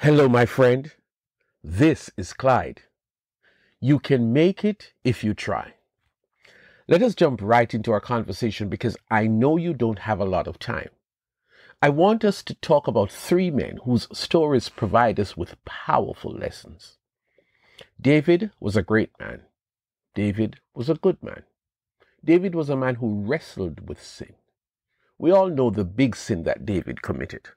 Hello, my friend. This is Clyde. You can make it if you try. Let us jump right into our conversation because I know you don't have a lot of time. I want us to talk about three men whose stories provide us with powerful lessons. David was a great man. David was a good man. David was a man who wrestled with sin. We all know the big sin that David committed.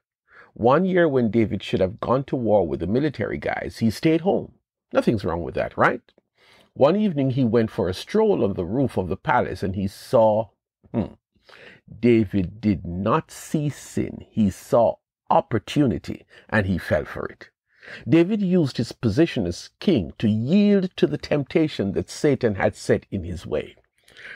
One year when David should have gone to war with the military guys, he stayed home. Nothing's wrong with that, right? One evening he went for a stroll on the roof of the palace and he saw, David did not see sin. He saw opportunity and he fell for it. David used his position as king to yield to the temptation that Satan had set in his way.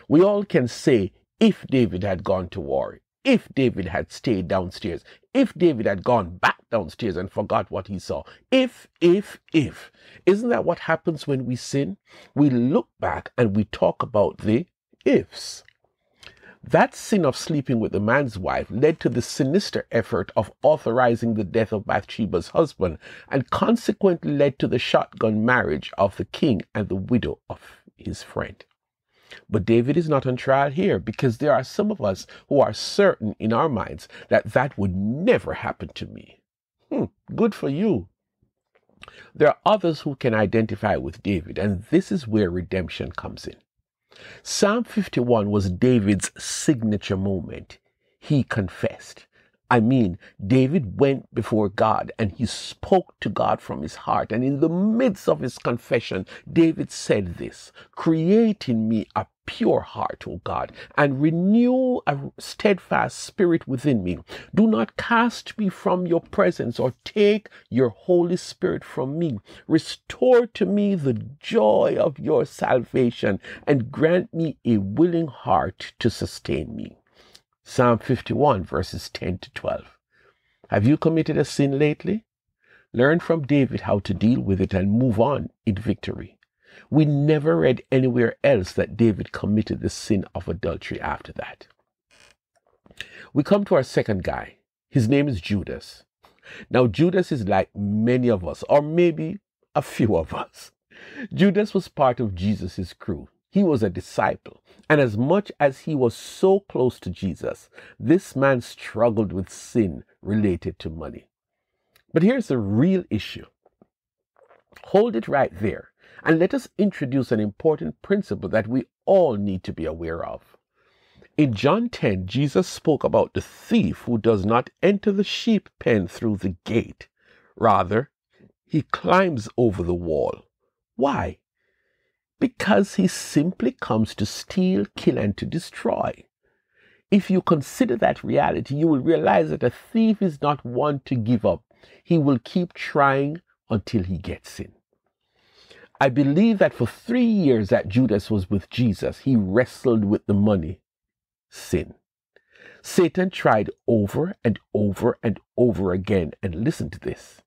We all can say, if David had gone to war, if David had stayed downstairs, if David had gone back downstairs and forgot what he saw, if. Isn't that what happens when we sin? We look back and we talk about the ifs. That sin of sleeping with the man's wife led to the sinister effort of authorizing the death of Bathsheba's husband and consequently led to the shotgun marriage of the king and the widow of his friend. But David is not on trial here because there are some of us who are certain in our minds that that would never happen to me. Good for you. There are others who can identify with David, and this is where redemption comes in. Psalm 51 was David's signature moment. He confessed. David went before God and he spoke to God from his heart. And in the midst of his confession, David said this, "Create in me a pure heart, O God, and renew a steadfast spirit within me. Do not cast me from your presence or take your Holy Spirit from me. Restore to me the joy of your salvation and grant me a willing heart to sustain me." Psalm 51 verses 10 to 12. Have you committed a sin lately? Learn from David how to deal with it and move on in victory. We never read anywhere else that David committed the sin of adultery after that. We come to our second guy. His name is Judas. Now, Judas is like many of us, or maybe a few of us. Judas was part of Jesus' crew. He was a disciple. And as much as he was so close to Jesus, this man struggled with sin related to money. But here's the real issue. Hold it right there. And let us introduce an important principle that we all need to be aware of. In John 10, Jesus spoke about the thief who does not enter the sheep pen through the gate. Rather, he climbs over the wall. Why? Because he simply comes to steal, kill, and to destroy. If you consider that reality, you will realize that a thief is not one to give up. He will keep trying until he gets in. I believe that for 3 years that Judas was with Jesus, he wrestled with the money, sin. Satan tried over and over and over again, and listen to this.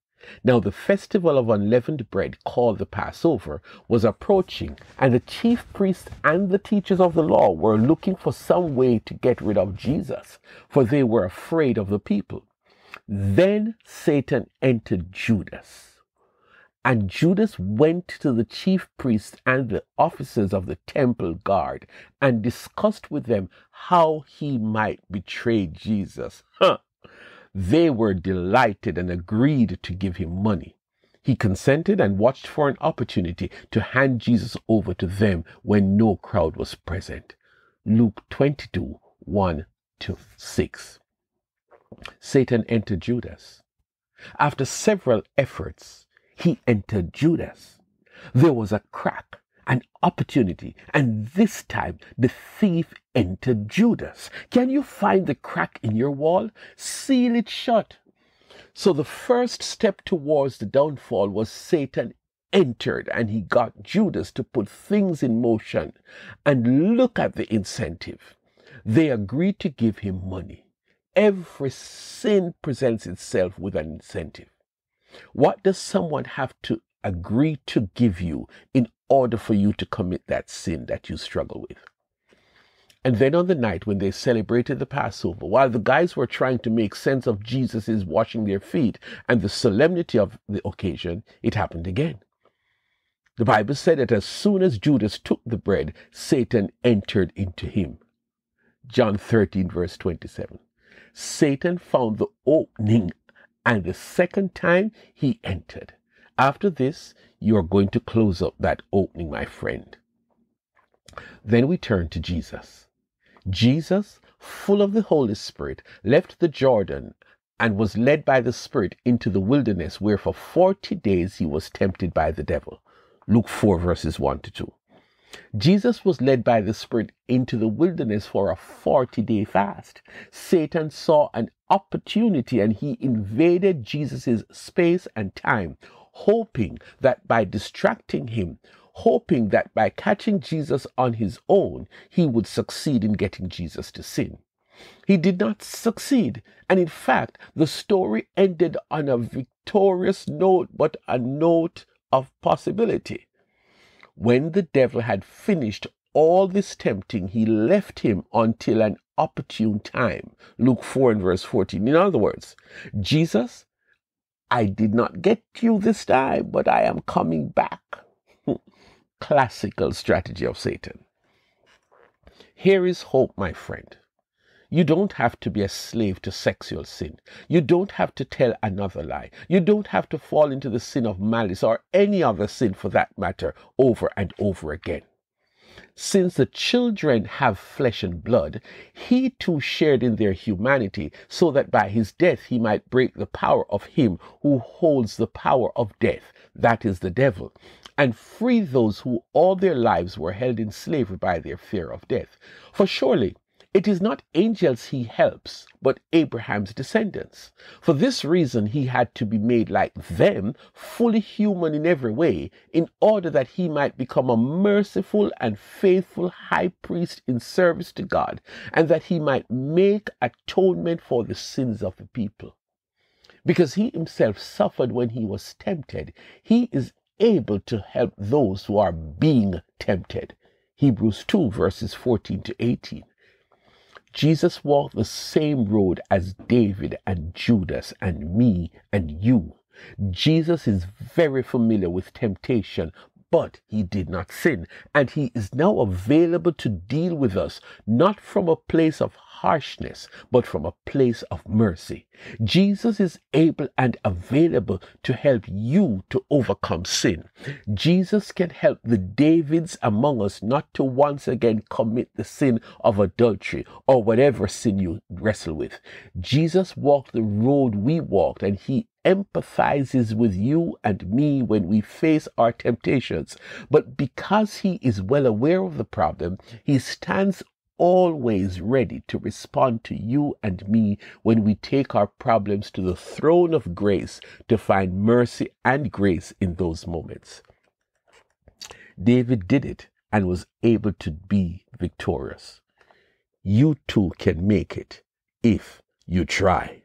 Now the festival of unleavened bread, called the Passover, was approaching, and the chief priests and the teachers of the law were looking for some way to get rid of Jesus, for they were afraid of the people. Then Satan entered Judas, and Judas went to the chief priests and the officers of the temple guard and discussed with them how he might betray Jesus. They were delighted and agreed to give him money. He consented and watched for an opportunity to hand Jesus over to them when no crowd was present. Luke 22, 1-6. Satan entered Judas. After several efforts, he entered Judas. There was a crack, an opportunity, and this time the thief entered Judas. Can you find the crack in your wall? Seal it shut. So the first step towards the downfall was Satan entered and he got Judas to put things in motion. And look at the incentive. They agreed to give him money. Every sin presents itself with an incentive. What does someone have to agree to give you in order for you to commit that sin that you struggle with? And then on the night when they celebrated the Passover, while the guys were trying to make sense of Jesus' washing their feet and the solemnity of the occasion, it happened again. The Bible said that as soon as Judas took the bread, Satan entered into him. John 13, verse 27. Satan found the opening, and the second time he entered. After this, you are going to close up that opening, my friend. Then we turn to Jesus. Jesus, full of the Holy Spirit, left the Jordan and was led by the Spirit into the wilderness, where for 40 days he was tempted by the devil. Luke 4, verses 1 to 2. Jesus was led by the Spirit into the wilderness for a 40-day fast. Satan saw an opportunity and he invaded Jesus' space and time, hoping that by distracting him, hoping that by catching Jesus on his own, he would succeed in getting Jesus to sin. He did not succeed, and in fact, the story ended on a victorious note, but a note of possibility. When the devil had finished all this tempting, he left him until an opportune time. Luke 4 and verse 14. In other words, Jesus, I did not get you this time, but I am coming back. Classical strategy of Satan. Here is hope, my friend. You don't have to be a slave to sexual sin. You don't have to tell another lie. You don't have to fall into the sin of malice or any other sin for that matter over and over again. Since the children have flesh and blood, he too shared in their humanity, so that by his death he might break the power of him who holds the power of death, that is the devil, and free those who all their lives were held in slavery by their fear of death. For surely it is not angels he helps, but Abraham's descendants. For this reason he had to be made like them, fully human in every way, in order that he might become a merciful and faithful high priest in service to God, and that he might make atonement for the sins of the people. Because he himself suffered when he was tempted, he is able to help those who are being tempted. Hebrews 2 verses 14 to 18. Jesus walked the same road as David and Judas and me and you. Jesus is very familiar with temptation, but he did not sin, and he is now available to deal with us, not from a place of harshness, but from a place of mercy. Jesus is able and available to help you to overcome sin. Jesus can help the Davids among us not to once again commit the sin of adultery or whatever sin you wrestle with. Jesus walked the road we walked, and he empathizes with you and me when we face our temptations. But because he is well aware of the problem, he stands always ready to respond to you and me when we take our problems to the throne of grace to find mercy and grace in those moments. David did it and was able to be victorious. You too can make it if you try.